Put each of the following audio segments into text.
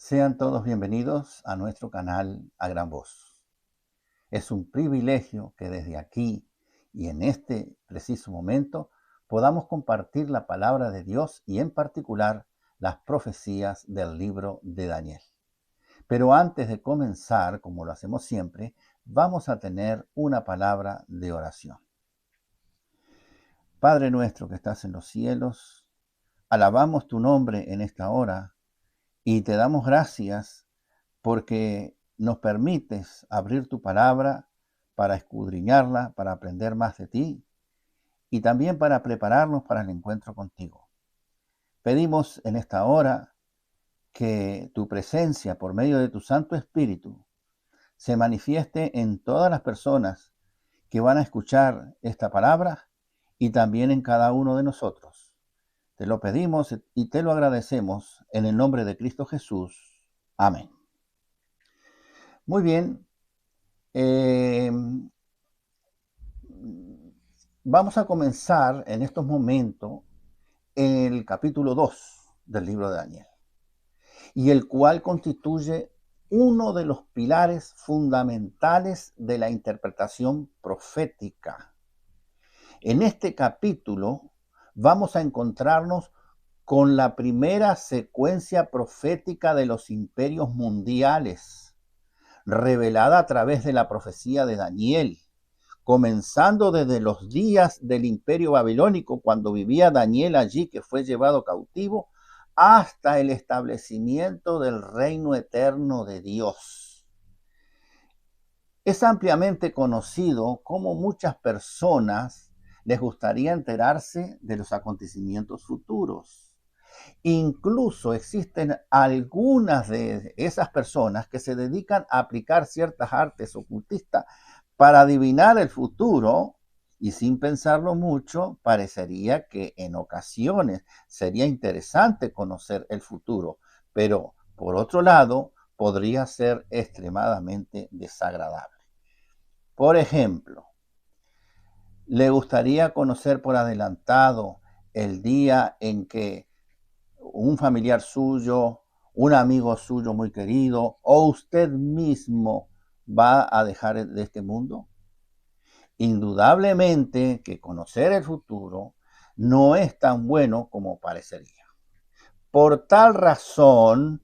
Sean todos bienvenidos a nuestro canal A Gran Voz. Es un privilegio que desde aquí y en este preciso momento podamos compartir la palabra de Dios y en particular las profecías del libro de Daniel. Pero antes de comenzar, como lo hacemos siempre, vamos a tener una palabra de oración. Padre nuestro que estás en los cielos, alabamos tu nombre en esta hora y te damos gracias porque nos permites abrir tu palabra para escudriñarla, para aprender más de ti y también para prepararnos para el encuentro contigo. Pedimos en esta hora que tu presencia por medio de tu Santo Espíritu se manifieste en todas las personas que van a escuchar esta palabra y también en cada uno de nosotros. Te lo pedimos y te lo agradecemos en el nombre de Cristo Jesús. Amén. Muy bien. Vamos a comenzar en estos momentos el capítulo 2 del libro de Daniel, y el cual constituye uno de los pilares fundamentales de la interpretación profética. En este capítulo vamos a encontrarnos con la primera secuencia profética de los imperios mundiales, revelada a través de la profecía de Daniel, comenzando desde los días del imperio babilónico, cuando vivía Daniel allí, que fue llevado cautivo, hasta el establecimiento del reino eterno de Dios. Es ampliamente conocido cómo muchas personas les gustaría enterarse de los acontecimientos futuros. Incluso existen algunas de esas personas que se dedican a aplicar ciertas artes ocultistas para adivinar el futuro, y sin pensarlo mucho, parecería que en ocasiones sería interesante conocer el futuro, pero por otro lado podría ser extremadamente desagradable. Por ejemplo, ¿le gustaría conocer por adelantado el día en que un familiar suyo, un amigo suyo muy querido, o usted mismo va a dejar de este mundo? Indudablemente que conocer el futuro no es tan bueno como parecería. Por tal razón,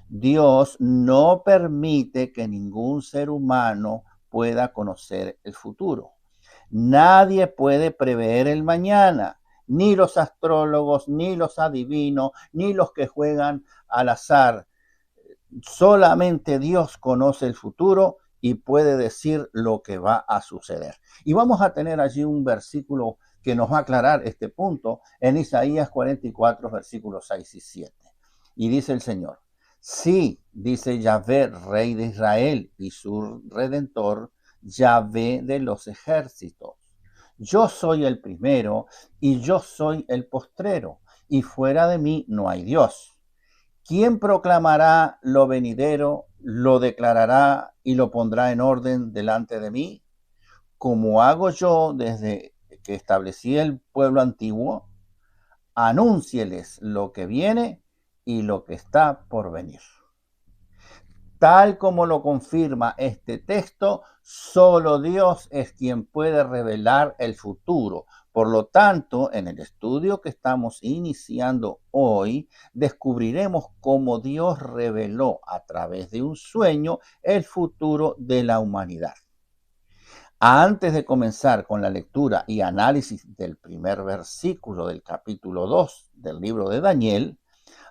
Dios no permite que ningún ser humano pueda conocer el futuro. Nadie puede prever el mañana, ni los astrólogos, ni los adivinos, ni los que juegan al azar. Solamente Dios conoce el futuro y puede decir lo que va a suceder. Y vamos a tener allí un versículo que nos va a aclarar este punto en Isaías 44, versículos 6 y 7. Y dice el Señor: sí, dice Yahvé, Rey de Israel y su Redentor, Yahvé de los ejércitos: yo soy el primero y yo soy el postrero, y fuera de mí no hay Dios. ¿Quién proclamará lo venidero, lo declarará y lo pondrá en orden delante de mí? Como hago yo desde que establecí el pueblo antiguo, anúncieles lo que viene y lo que está por venir. Tal como lo confirma este texto, solo Dios es quien puede revelar el futuro. Por lo tanto, en el estudio que estamos iniciando hoy, descubriremos cómo Dios reveló a través de un sueño el futuro de la humanidad. Antes de comenzar con la lectura y análisis del primer versículo del capítulo 2 del libro de Daniel,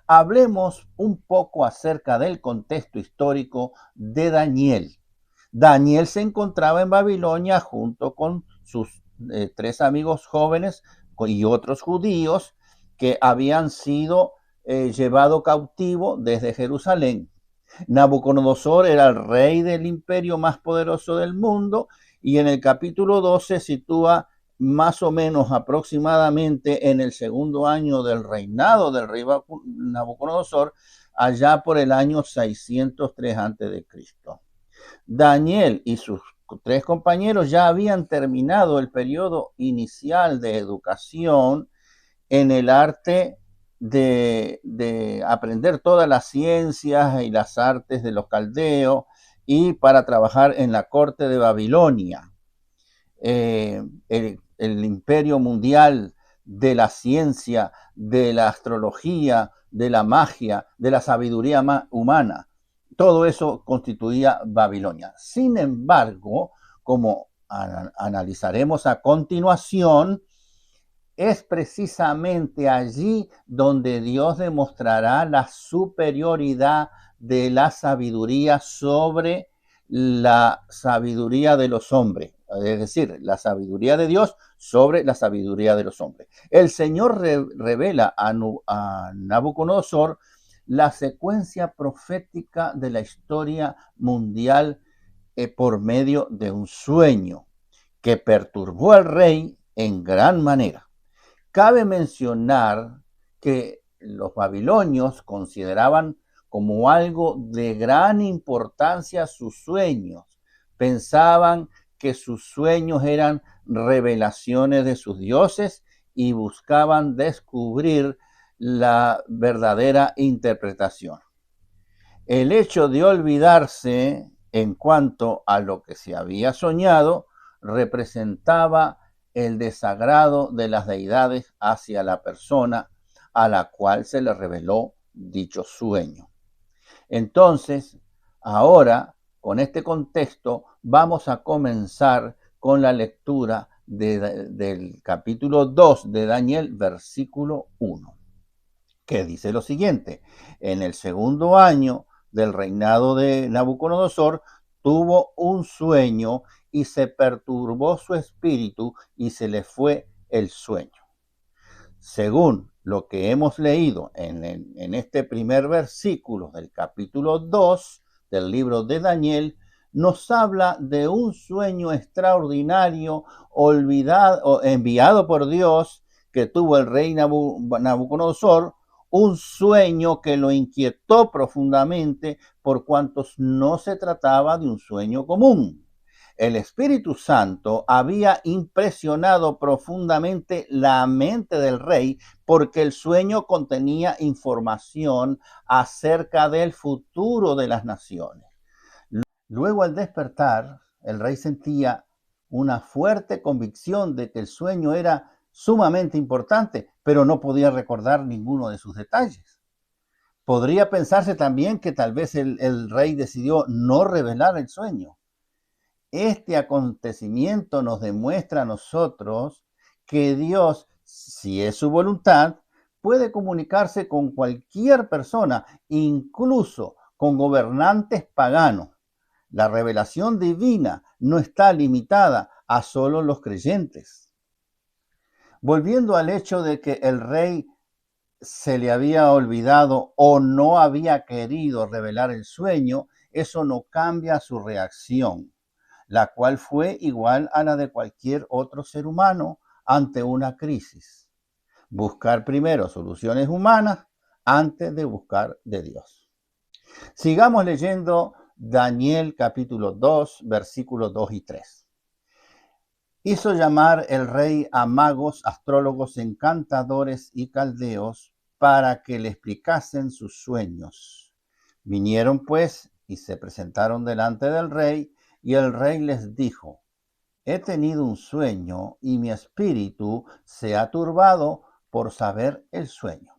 hablemos un poco acerca del contexto histórico de Daniel. Daniel se encontraba en Babilonia junto con sus tres amigos jóvenes y otros judíos que habían sido llevados cautivos desde Jerusalén. Nabucodonosor era el rey del imperio más poderoso del mundo, y en el capítulo 12 se sitúa más o menos aproximadamente en el segundo año del reinado del rey Nabucodonosor, allá por el año 603 a.C. Daniel y sus tres compañeros ya habían terminado el periodo inicial de educación en el arte de aprender todas las ciencias y las artes de los caldeos y para trabajar en la corte de Babilonia. El imperio mundial de la ciencia, de la astrología, de la magia, de la sabiduría humana. Todo eso constituía Babilonia. Sin embargo, como analizaremos a continuación, es precisamente allí donde Dios demostrará la superioridad de la sabiduría sobre la sabiduría de los hombres, es decir, la sabiduría de Dios sobre la sabiduría de los hombres. El Señor revela a Nabucodonosor la secuencia profética de la historia mundial por medio de un sueño que perturbó al rey en gran manera. Cabe mencionar que los babilonios consideraban como algo de gran importancia sus sueños. Pensaban que sus sueños eran revelaciones de sus dioses y buscaban descubrir la verdadera interpretación. El hecho de olvidarse en cuanto a lo que se había soñado representaba el desagrado de las deidades hacia la persona a la cual se le reveló dicho sueño. Entonces, ahora, con este contexto, vamos a comenzar con la lectura del capítulo 2 de Daniel, versículo 1, que dice lo siguiente: en el segundo año del reinado de Nabucodonosor, tuvo un sueño y se perturbó su espíritu y se le fue el sueño. Según lo que hemos leído en este primer versículo del capítulo 2 del libro de Daniel, nos habla de un sueño extraordinario enviado por Dios que tuvo el rey Nabucodonosor, un sueño que lo inquietó profundamente por cuanto no se trataba de un sueño común. El Espíritu Santo había impresionado profundamente la mente del rey porque el sueño contenía información acerca del futuro de las naciones. Luego, al despertar, el rey sentía una fuerte convicción de que el sueño era sumamente importante, pero no podía recordar ninguno de sus detalles. Podría pensarse también que tal vez el rey decidió no revelar el sueño. Este acontecimiento nos demuestra a nosotros que Dios, si es su voluntad, puede comunicarse con cualquier persona, incluso con gobernantes paganos. La revelación divina no está limitada a solo los creyentes. Volviendo al hecho de que el rey se le había olvidado o no había querido revelar el sueño, eso no cambia su reacción, la cual fue igual a la de cualquier otro ser humano ante una crisis. Buscar primero soluciones humanas antes de buscar de Dios. Sigamos leyendo Daniel capítulo 2, versículos 2 y 3. Hizo llamar el rey a magos, astrólogos, encantadores y caldeos para que le explicasen sus sueños. Vinieron pues y se presentaron delante del rey, y el rey les dijo: he tenido un sueño y mi espíritu se ha turbado por saber el sueño.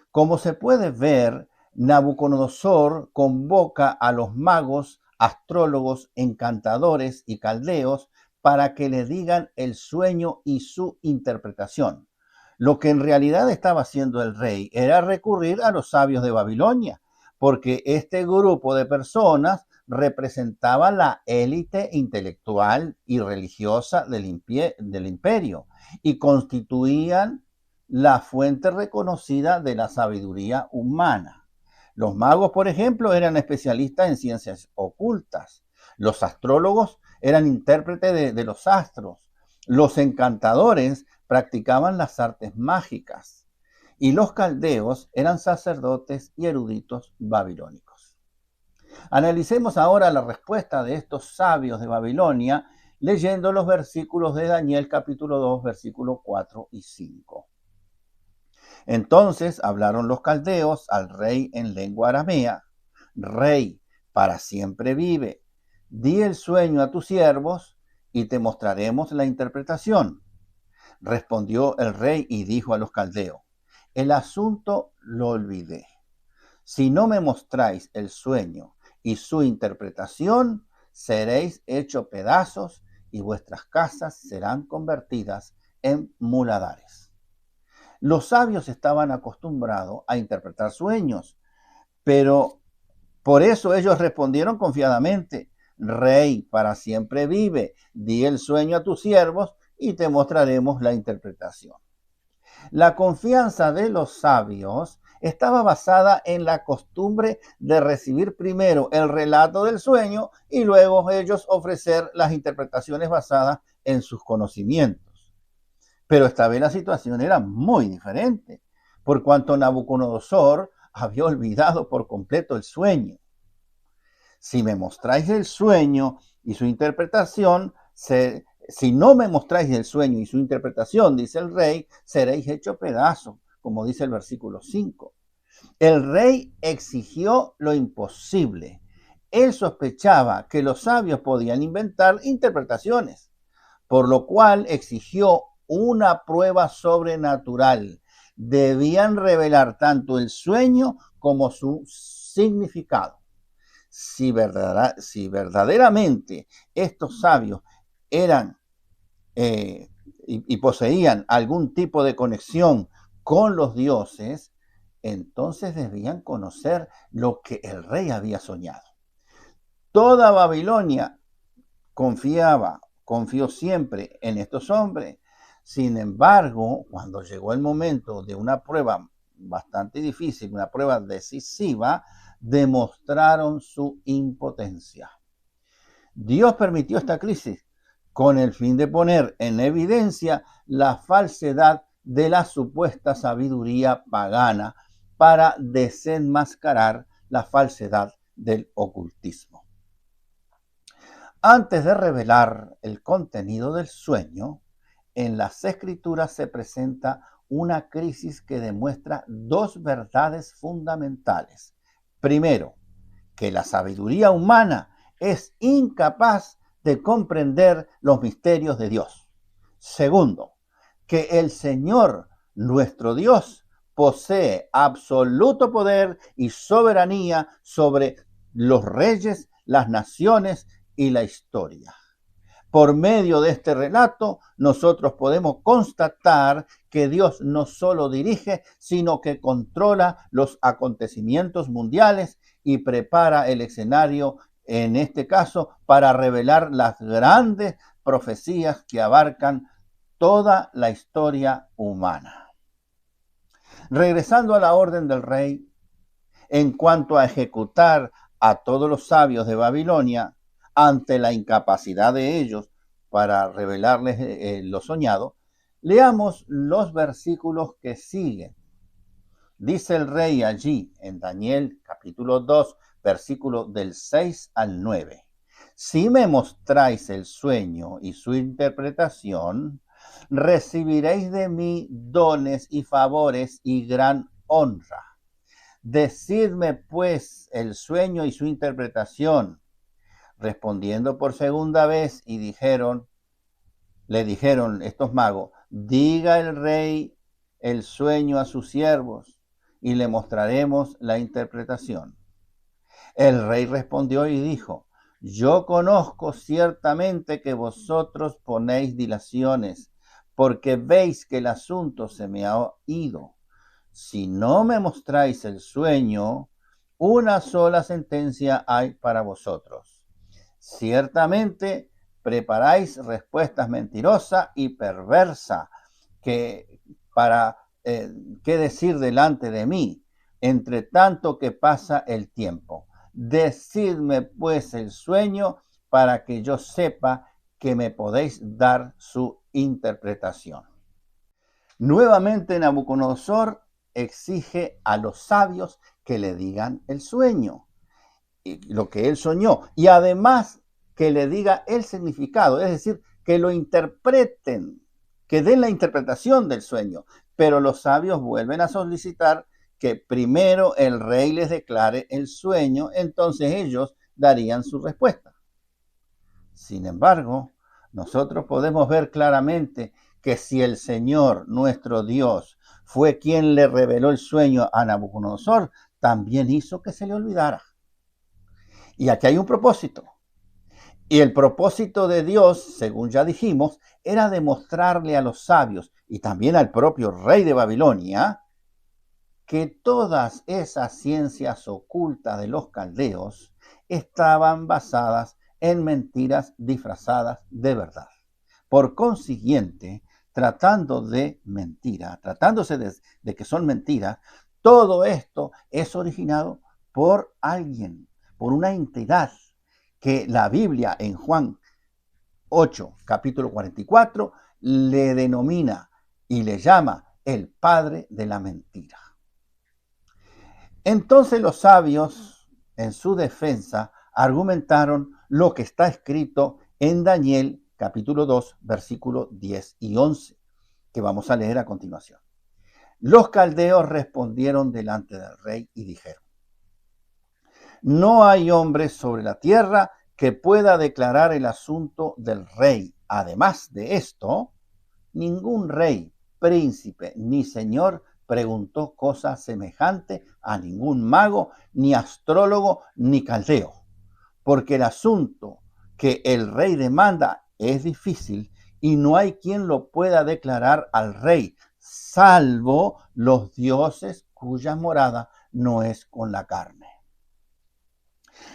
Como se puede ver, Nabucodonosor convoca a los magos, astrólogos, encantadores y caldeos para que le digan el sueño y su interpretación. Lo que en realidad estaba haciendo el rey era recurrir a los sabios de Babilonia, porque este grupo de personas representaba la élite intelectual y religiosa del imperio y constituían la fuente reconocida de la sabiduría humana. Los magos, por ejemplo, eran especialistas en ciencias ocultas. Los astrólogos eran intérpretes de los astros. Los encantadores practicaban las artes mágicas. Y los caldeos eran sacerdotes y eruditos babilónicos. Analicemos ahora la respuesta de estos sabios de Babilonia leyendo los versículos de Daniel capítulo 2, versículos 4 y 5. Entonces hablaron los caldeos al rey en lengua aramea: Rey, para siempre vive. Di el sueño a tus siervos y te mostraremos la interpretación. Respondió el rey y dijo a los caldeos: el asunto lo olvidé. Si no me mostráis el sueño y su interpretación, seréis hechos pedazos y vuestras casas serán convertidas en muladares. Los sabios estaban acostumbrados a interpretar sueños, pero por eso ellos respondieron confiadamente: Rey, para siempre vive. Di el sueño a tus siervos y te mostraremos la interpretación. La confianza de los sabios estaba basada en la costumbre de recibir primero el relato del sueño y luego ellos ofrecer las interpretaciones basadas en sus conocimientos. Pero esta vez la situación era muy diferente, por cuanto Nabucodonosor había olvidado por completo el sueño. Si me mostráis el sueño y su interpretación, si no me mostráis el sueño y su interpretación, dice el rey, seréis hechos pedazos, como dice el versículo 5. El rey exigió lo imposible. Él sospechaba que los sabios podían inventar interpretaciones, por lo cual exigió una prueba sobrenatural. Debían revelar tanto el sueño como su significado. Si verdaderamente estos sabios eran y poseían algún tipo de conexión con los dioses, entonces debían conocer lo que el rey había soñado. Toda Babilonia confió siempre en estos hombres. Sin embargo, cuando llegó el momento de una prueba bastante difícil, una prueba decisiva, demostraron su impotencia. Dios permitió esta crisis con el fin de poner en evidencia la falsedad de la supuesta sabiduría pagana para desenmascarar la falsedad del ocultismo. Antes de revelar el contenido del sueño, en las Escrituras se presenta una crisis que demuestra dos verdades fundamentales. Primero, que la sabiduría humana es incapaz de comprender los misterios de Dios. Segundo, que el Señor, nuestro Dios, posee absoluto poder y soberanía sobre los reyes, las naciones y la historia. Por medio de este relato, nosotros podemos constatar que Dios no solo dirige, sino que controla los acontecimientos mundiales y prepara el escenario, en este caso, para revelar las grandes profecías que abarcan toda la historia humana. Regresando a la orden del rey, en cuanto a ejecutar a todos los sabios de Babilonia, ante la incapacidad de ellos para revelarles lo soñado, leamos los versículos que siguen. Dice el rey allí en Daniel capítulo 2, versículos del 6 al 9. Si me mostráis el sueño y su interpretación, recibiréis de mí dones y favores y gran honra. Decidme pues el sueño y su interpretación. Respondiendo por segunda vez le dijeron estos magos: diga el rey el sueño a sus siervos y le mostraremos la interpretación. El rey respondió y dijo: yo conozco ciertamente que vosotros ponéis dilaciones, porque veis que el asunto se me ha ido. Si no me mostráis el sueño, una sola sentencia hay para vosotros. Ciertamente preparáis respuestas mentirosas y perversas para qué decir delante de mí, entre tanto que pasa el tiempo. Decidme pues el sueño para que yo sepa que me podéis dar su interpretación. Nuevamente Nabucodonosor exige a los sabios que le digan el sueño, lo que él soñó, y además que le diga el significado, es decir, que lo interpreten, que den la interpretación del sueño. pero los sabios vuelven a solicitar que primero el rey les declare el sueño, entonces ellos darían su respuesta. Sin embargo, nosotros podemos ver claramente que si el Señor, nuestro Dios, fue quien le reveló el sueño a Nabucodonosor, también hizo que se le olvidara. Y aquí hay un propósito. Y el propósito de Dios, según ya dijimos, era demostrarle a los sabios y también al propio rey de Babilonia que todas esas ciencias ocultas de los caldeos estaban basadas en mentiras disfrazadas de verdad. Por consiguiente, tratándose de que son mentiras, todo esto es originado por alguien, por una entidad que la Biblia en Juan 8, capítulo 44, le denomina y le llama el padre de la mentira. Entonces los sabios, en su defensa, argumentaron lo que está escrito en Daniel capítulo 2, versículos 10 y 11, que vamos a leer a continuación. Los caldeos respondieron delante del rey y dijeron: no hay hombre sobre la tierra que pueda declarar el asunto del rey. Además de esto, ningún rey, príncipe ni señor preguntó cosa semejante a ningún mago, ni astrólogo, ni caldeo, porque el asunto que el rey demanda es difícil y no hay quien lo pueda declarar al rey, salvo los dioses cuya morada no es con la carne.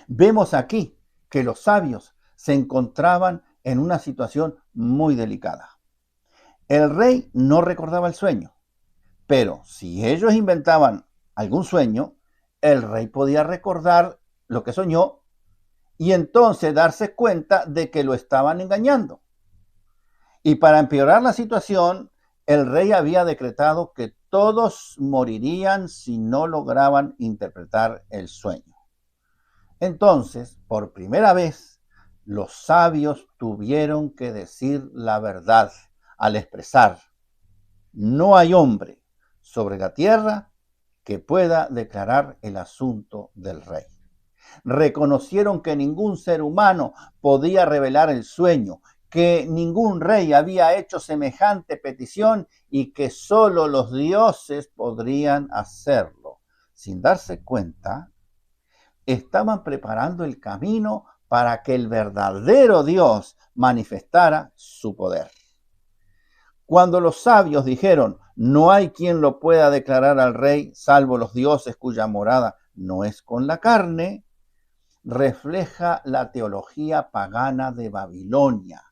Vemos aquí que los sabios se encontraban en una situación muy delicada. El rey no recordaba el sueño, pero si ellos inventaban algún sueño, el rey podía recordar lo que soñó y entonces darse cuenta de que lo estaban engañando. Y para empeorar la situación, el rey había decretado que todos morirían si no lograban interpretar el sueño. Entonces, por primera vez, los sabios tuvieron que decir la verdad al expresar: no hay hombre sobre la tierra que pueda declarar el asunto del rey. Reconocieron que ningún ser humano podía revelar el sueño, que ningún rey había hecho semejante petición y que solo los dioses podrían hacerlo. Sin darse cuenta, estaban preparando el camino para que el verdadero Dios manifestara su poder. Cuando los sabios dijeron: no hay quien lo pueda declarar al rey, salvo los dioses cuya morada no es con la carne, refleja la teología pagana de Babilonia,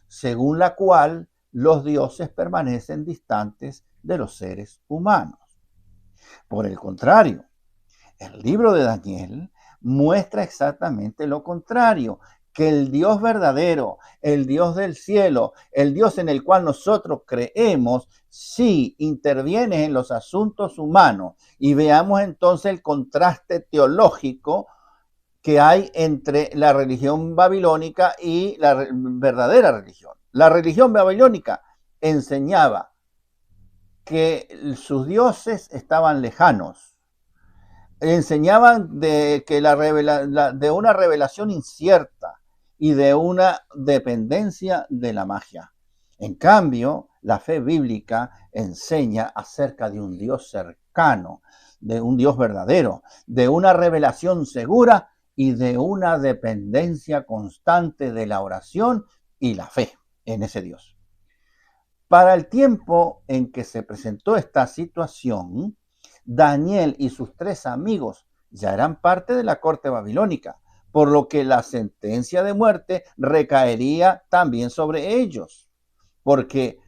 según la cual los dioses permanecen distantes de los seres humanos. Por el contrario, el libro de Daniel muestra exactamente lo contrario, que el Dios verdadero, el Dios del cielo, el Dios en el cual nosotros creemos, sí interviene en los asuntos humanos. Y veamos entonces el contraste teológico que hay entre la religión babilónica y la verdadera religión. La religión babilónica enseñaba que sus dioses estaban lejanos, enseñaban de que de una revelación incierta y de una dependencia de la magia. En cambio, la fe bíblica enseña acerca de un Dios cercano, de un Dios verdadero, de una revelación segura y de una dependencia constante de la oración y la fe en ese Dios. Para el tiempo en que se presentó esta situación, Daniel y sus 3 amigos ya eran parte de la corte babilónica, por lo que la sentencia de muerte recaería también sobre ellos, porque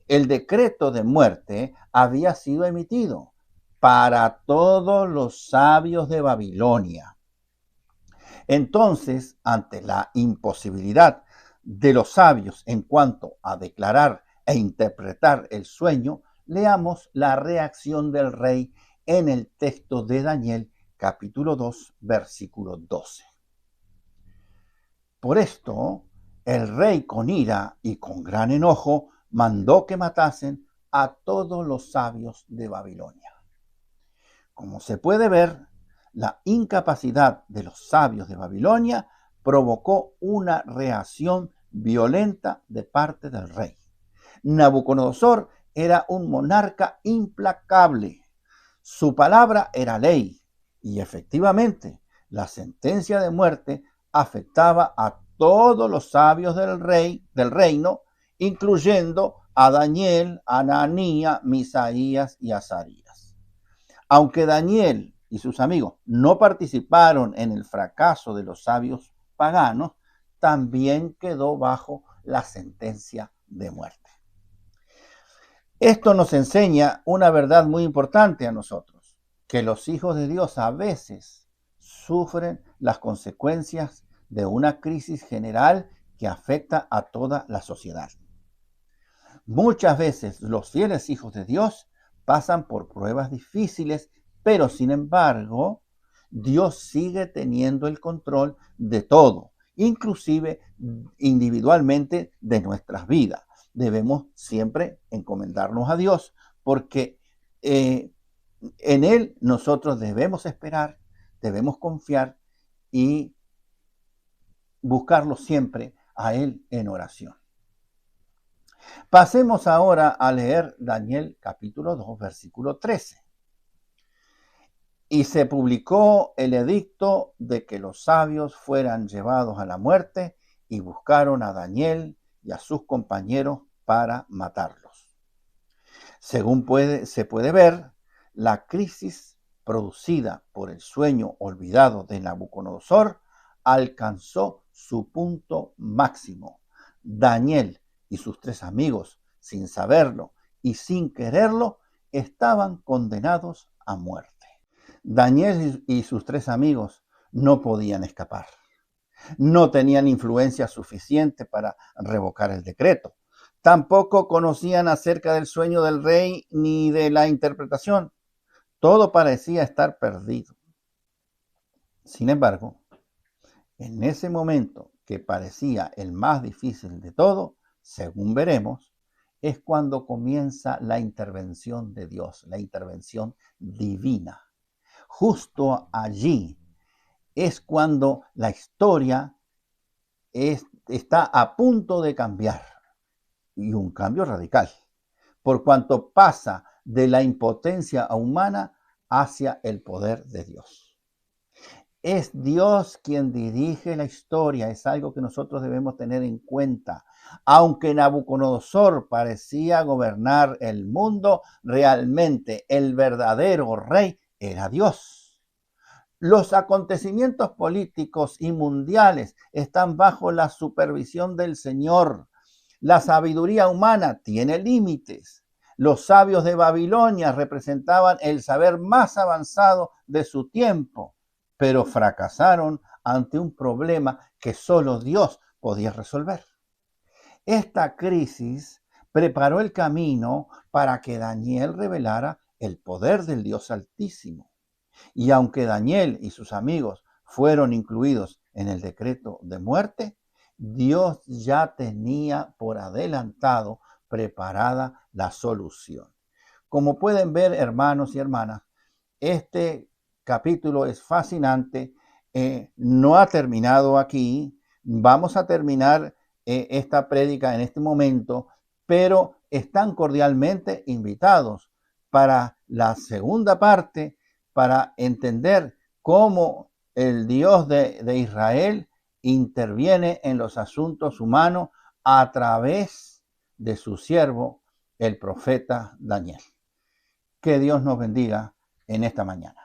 el decreto de muerte había sido emitido para todos los sabios de Babilonia. Entonces, ante la imposibilidad de los sabios en cuanto a declarar e interpretar el sueño, leamos la reacción del rey en el texto de Daniel, capítulo 2, versículo 12. Por esto, el rey con ira y con gran enojo mandó que matasen a todos los sabios de Babilonia. Como se puede ver, la incapacidad de los sabios de Babilonia provocó una reacción violenta de parte del rey. Nabucodonosor era un monarca implacable. Su palabra era ley y efectivamente la sentencia de muerte afectaba a todos los sabios del reino, incluyendo a Daniel, Ananías, Misaías y Azarías. Aunque Daniel y sus amigos no participaron en el fracaso de los sabios paganos, también quedó bajo la sentencia de muerte. Esto nos enseña una verdad muy importante a nosotros, que los hijos de Dios a veces sufren las consecuencias de una crisis general que afecta a toda la sociedad. Muchas veces los fieles hijos de Dios pasan por pruebas difíciles, pero sin embargo, Dios sigue teniendo el control de todo, inclusive individualmente de nuestras vidas. Debemos siempre encomendarnos a Dios porque en Él nosotros debemos esperar, debemos confiar y buscarlo siempre a Él en oración. Pasemos ahora a leer Daniel capítulo 2, versículo 13. Y se publicó el edicto de que los sabios fueran llevados a la muerte y buscaron a Daniel y a sus compañeros para matarlos. Según se puede ver, la crisis producida por el sueño olvidado de Nabucodonosor alcanzó su punto máximo. Daniel y sus 3 amigos, sin saberlo y sin quererlo, estaban condenados a muerte. Daniel y sus 3 amigos no podían escapar. No tenían influencia suficiente para revocar el decreto. Tampoco conocían acerca del sueño del rey ni de la interpretación. Todo parecía estar perdido. Sin embargo, en ese momento que parecía el más difícil de todo, según veremos, es cuando comienza la intervención de Dios, la intervención divina. Justo allí es cuando la historia está a punto de cambiar, y un cambio radical, por cuanto pasa de la impotencia humana hacia el poder de Dios. Es Dios quien dirige la historia, es algo que nosotros debemos tener en cuenta. Aunque Nabucodonosor parecía gobernar el mundo, realmente el verdadero rey era Dios. Los acontecimientos políticos y mundiales están bajo la supervisión del Señor. La sabiduría humana tiene límites. Los sabios de Babilonia representaban el saber más avanzado de su tiempo, pero fracasaron ante un problema que solo Dios podía resolver. Esta crisis preparó el camino para que Daniel revelara el poder del Dios Altísimo. Y aunque Daniel y sus amigos fueron incluidos en el decreto de muerte, Dios ya tenía por adelantado preparada la solución. Como pueden ver, hermanos y hermanas, este capítulo es fascinante. No ha terminado aquí. Vamos a terminar esta prédica en este momento, pero están cordialmente invitados para la segunda parte, para entender cómo el Dios de Israel interviene en los asuntos humanos a través de su siervo, el profeta Daniel. Que Dios nos bendiga en esta mañana.